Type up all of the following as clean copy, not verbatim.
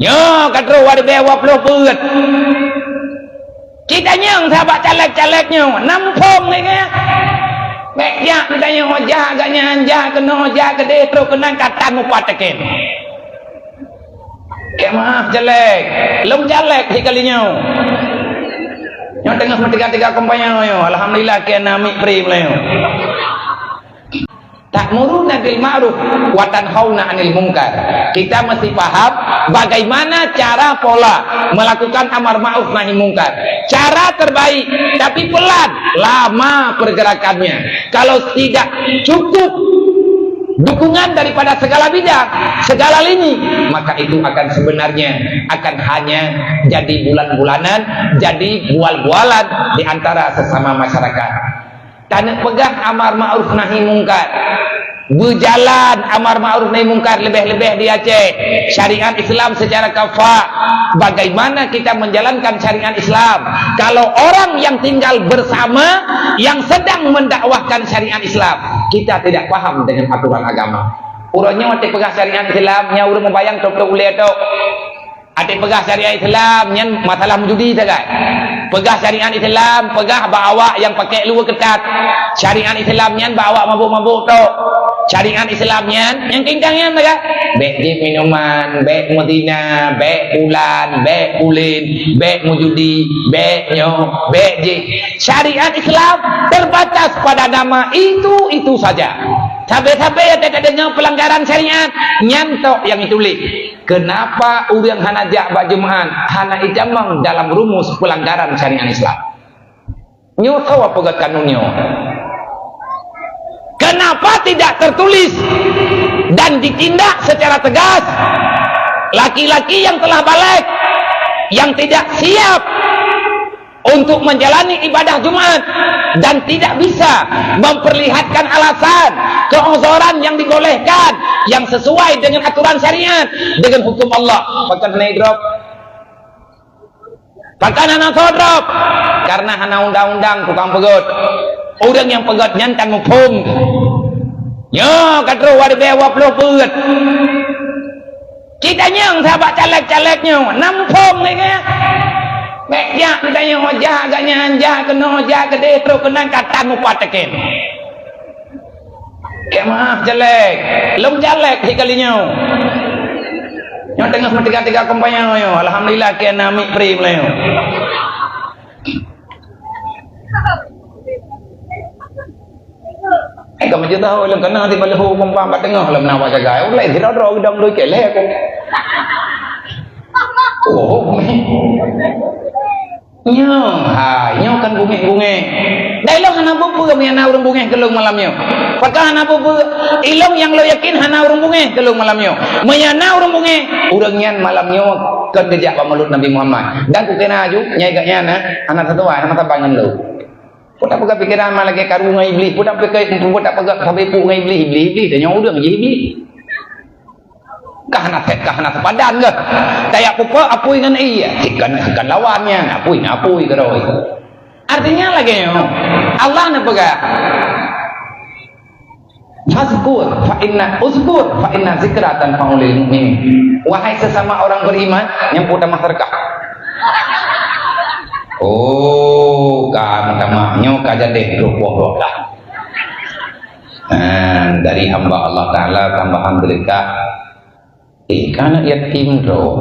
Yo katro wadi bewa puluh beut. Kita nyang sahabat caleg-calegnya nampung ni kan. Mek jak tanya hojah agaknya anjah kena hojah gede terus kena kata mupataken. Kayak mah caleg, lom caleg sekalinya. Yang tengah tiga kompanya yo. Alhamdulillah kena amik pri melayu. Ta'muruna bil ma'ruf wa tanhauna 'anil munkar. Kita mesti paham bagaimana cara pola melakukan amar ma'ruf nahi munkar. Cara terbaik tapi pelan, lama pergerakannya. Kalau tidak cukup dukungan daripada segala bidang, segala lini, maka itu akan sebenarnya akan hanya jadi bulan-bulanan, jadi bual-bualan di antara sesama masyarakat. Tanah pegang amar ma'ruf nahi mungkar, berjalan amar ma'ruf nahi mungkar lebih-lebih di Aceh. Syariat Islam secara kafah, bagaimana kita menjalankan syariat Islam kalau orang yang tinggal bersama yang sedang mendakwahkan syariat Islam, kita tidak paham dengan aturan agama. Urangnya ate pegang syariat Islam nya urang membayang tok uleh tok. Ate pegang syariat Islam nya masalah judi tagai. Pegah syariat Islam, pegah bawa yang pakai luar ketat. Syariat Islam nya bawa mabuk-mabuk tok. Syariat Islam nya yang kencangnya tagai. Bek jip minuman, bek mutina, bek bulan, bek ulin, bek mujudi, bek nyo, bek jip. Syariat Islam terbatas pada nama itu saja. Sampai-sampai ada pelanggaran syariat nyantok yang ditulis. Kenapa urang hana jak bajemahan hana ijamang dalam rumus pelanggaran syariat Islam? Nyo tahu apa kanunnya? Kenapa tidak tertulis dan ditindak secara tegas? Laki-laki yang telah balik, yang tidak siap untuk menjalani ibadah Jumat dan tidak bisa memperlihatkan alasan keozoran yang dibolehkan yang sesuai dengan aturan syariat dengan hukum Allah. Pakai naik drop, pakai anak drop karena hana undang-undang tukang pegot. Orang yang pegot nyantan mumpung. Yo katro wadi bewa puluh beut. Kita nyang sahabat caleg-calegnya nampung ni kan. Mek jak tanya hojah agaknya anjah kena hojah gede terus kena kata mupataken. Kayak mah caleg, lom caleg sekalinya. Yang tengah tiga kompanya yo. Alhamdulillah kena amik pri melayu. Kamu je tahu lang kena di balahu kumpang tengah lam nawa jaga. Ulai tidak ada orang doi keleh aku. Oh, nyo kan bunge. Dailong hana bubu kami hana urang bunge kelung malamnya. Pakah hana bubu ilong yang lo yakin hana urang bunge kelung malamnya. Menyana urang bunge urang nyan malamnya kan dejak pamalut Nabi Muhammad. Dan ku kena aju nyai gaknya anak satu anak tabangan lo. Putak pegang pikiran malah ke karung ngai iblis. Putak pegang sampai pu ngai iblis dan yang urang je iblis. Kahana sepadan ke? Kayak pupa apui dengan iya. Kan lawannya apui keroi. Artinya lagi Allah nak pegang. Uzkur fa inna zikratan faulil mu'min. Wahai sesama orang beriman yang putar masyarakat. Oh, kamu tamaknya kaja deh rupoh lah. Dari hamba Allah Taala tambahan berkah. Karena yatim roh.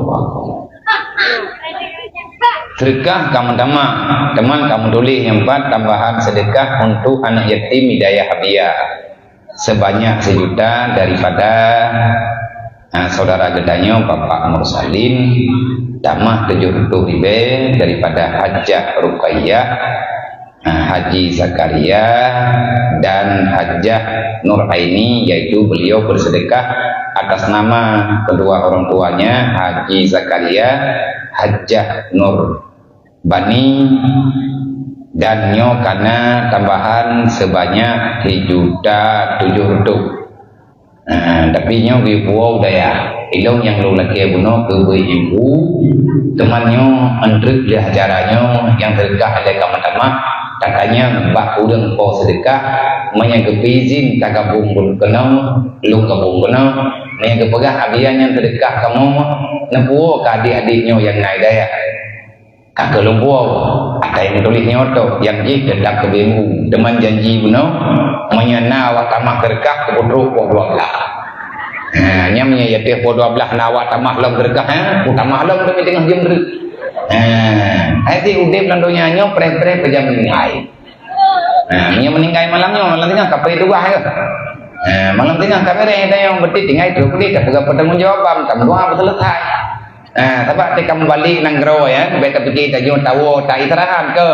Sedekah kamu teman kamu tulis yang 4 tambahan sedekah untuk anak yatim hidayah hadiah sebanyak 1 juta daripada saudara gedanya Bapak Mursalin, tambah 700.000 daripada Hajjah Ruqayyah, Haji Zakaria dan Hajjah Nur Aini, yaitu beliau bersedekah atas nama kedua orang tuanya Haji Zakaria, Hajjah Nur Bani, dan nyo karena tambahan sebanyak 3.700.000. Tapi nyo bibuau daya ilong yang lu laki buno ke ibu temannya entrik dia caranya yang sedekah ada kamu takanya bak udang po sedekah menyanggup izin tak gabung kena lu gabung kena Ni yang kepegah abian yang terdekat kamu nempuo ke adik-adiknya yang naik daya. Kakak lumpuo ada yang tulisnya tu yang jih dedak ke bimbu teman janji beno menyana awak tamah terkah ke bodro po 12. Nya menyayatih po 12 nawak tamah long terkah tamah long demi tengah jam ber. Hati udip nandonya nyo pre-pre pejam meninggai. Nya meninggai malamnya malam tengah kapai dua ya. Malam tengah kapai ada yang berarti tinggal itu kulit tak bertanggung jawab tam doa selesai. Sebab ketika kembali nang gero ya, baik fikir tak jauh tahu tak istirahat ke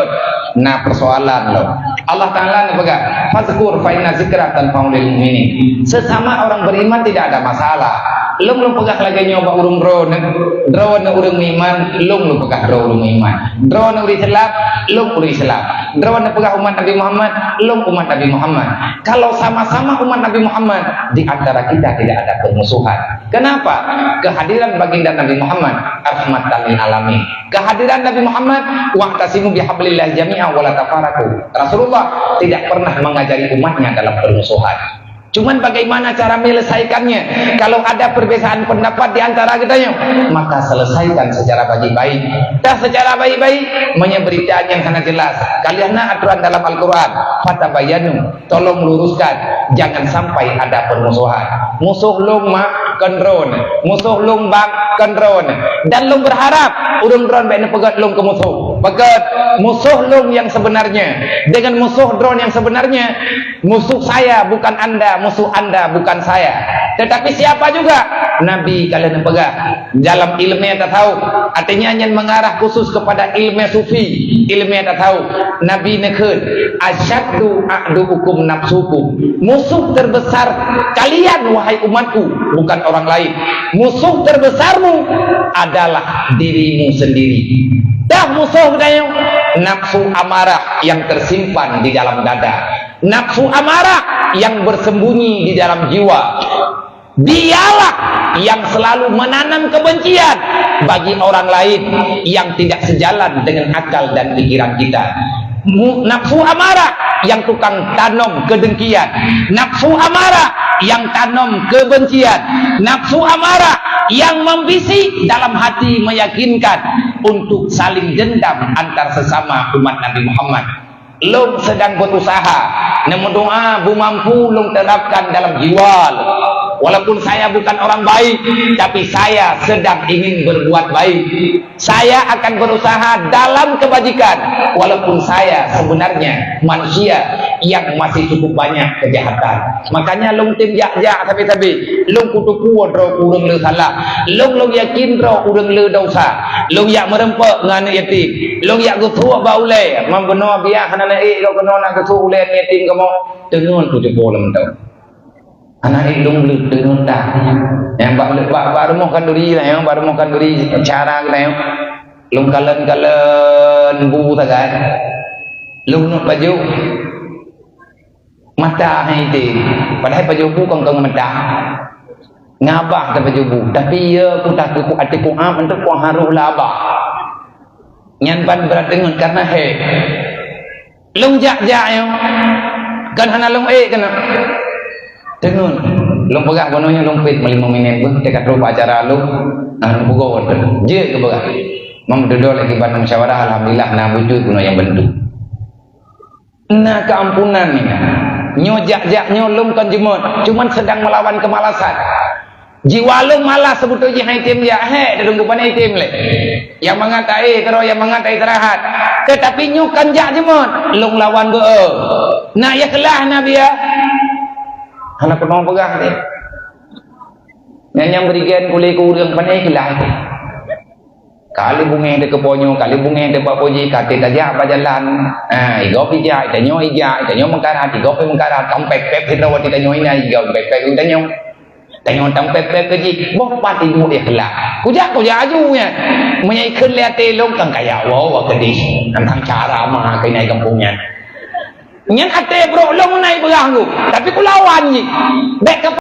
na persoalan lo. Allah Taala berkata, "Fazkur fa inna zikra tanfa'ul mu'minin." Sesama orang beriman tidak ada masalah. Lung pegah lagi nyoba urung drone urung iman, lung pegah urung iman. Drone uri Islam, lung uri Islam. Drone pegah umat Nabi Muhammad, lung umat Nabi Muhammad. Kalau sama-sama umat Nabi Muhammad, di antara kita tidak ada permusuhan. Kenapa? Kehadiran baginda Nabi Muhammad rahmatan lil alamin. Kehadiran Nabi Muhammad wa'tasimu bihablillah jami'an wa la tafarraqu. Rasulullah tidak pernah mengajari umatnya dalam permusuhan. Cuman bagaimana cara menyelesaikannya? Kalau ada perbedaan pendapat di antara kita, maka selesaikan secara baik-baik. Dan secara baik-baik menyeberitakan yang sangat jelas. Kalian aturan dalam Al-Quran. Fatabayanu, tolong luruskan. Jangan sampai ada permusuhan. Musuh lung mak kendron, musuh lung bang kendron. Dan lung berharap urung drone baik pegat lung ke musuh. Pegat musuh lung yang sebenarnya dengan musuh drone yang sebenarnya. Musuh saya bukan anda, musuh anda bukan saya. Tetapi siapa juga? Nabi kalian pegang dalam ilmu yang tak tahu. Artinya yang mengarah khusus kepada ilmu sufi, ilmu yang tak tahu. Nabi nekut asyaddu a'duukum nafsukum. Musuh terbesar kalian wahai umatku bukan orang lain. Musuh terbesarmu adalah dirimu sendiri. Dah musuh dayung nafsu amarah yang tersimpan di dalam dada. Nafsu amarah yang bersembunyi di dalam jiwa. Dialah yang selalu menanam kebencian bagi orang lain yang tidak sejalan dengan akal dan pikiran kita. Nafsu amarah yang tukang tanam kedengkian, nafsu amarah yang tanam kebencian, nafsu amarah yang membisik dalam hati meyakinkan untuk saling dendam antar sesama umat Nabi Muhammad. Lung sedang berusaha, namun doa bu mampu lung terapkan dalam jiwa. Walaupun saya bukan orang baik, tapi saya sedang ingin berbuat baik. Saya akan berusaha dalam kebajikan, walaupun saya sebenarnya manusia yang masih cukup banyak kejahatan. Makanya lung tim jak-jak tapi lung kutuku wadro urang le salah, lung yakin ro urang le dosa, lung yak merempek ngan yatim, lung yak gutua baule, membeno biar kana le kau kena nak kesu ulen yatim kamu dengan tu boleh tahu. Anak itu belum dengan dah. Yang baru mau kanduri lah, yang baru mau kanduri cara kita yang lung kalen bu tagan, lung nuk baju mata itu, padahal baju bu kong mata. Ngabah ke baju bu, tapi ya aku tak aku atiku am untuk ku haruh labah. Nyanpan berat dengan karena lung jak-jak yang kan hana lung kena dengan lung pegak kononya lung pit 5 minit pun dekat rupa acara lung bugo je ke pegak memdodol akibat musyawarah alhamdulillah na wujud kuno yang bentuk na keampunan ni nyo jak-jak nyo lung kan cuman sedang melawan kemalasan. Jiwa lu malas sebetulnya itim ya dedung depan itim le. Yang mengatai kalau yang mengatai istirahat. Tetapi nyukan jak jemot lung lawan be. Nah ya kelah nabi ya. Anak penong pegah ni. Yang berikan kulit kurang pandai kelah. Kali bunga de keponyo, kali bunga de bapoji kate tajak apa jalan. Igop ija, itanyo mengkarat, igop mengkarat, kampek pep hitrawati tanyo ina igop pep itanyo. Tengok tempat kerja, boh pati mu ikhlas. Kujak ajunya, menyai kerja telong tang kaya wow kedis, tentang cara mah kena kampungnya. Nyan ate bro long naik beranggu, tapi ku lawan ni. Baik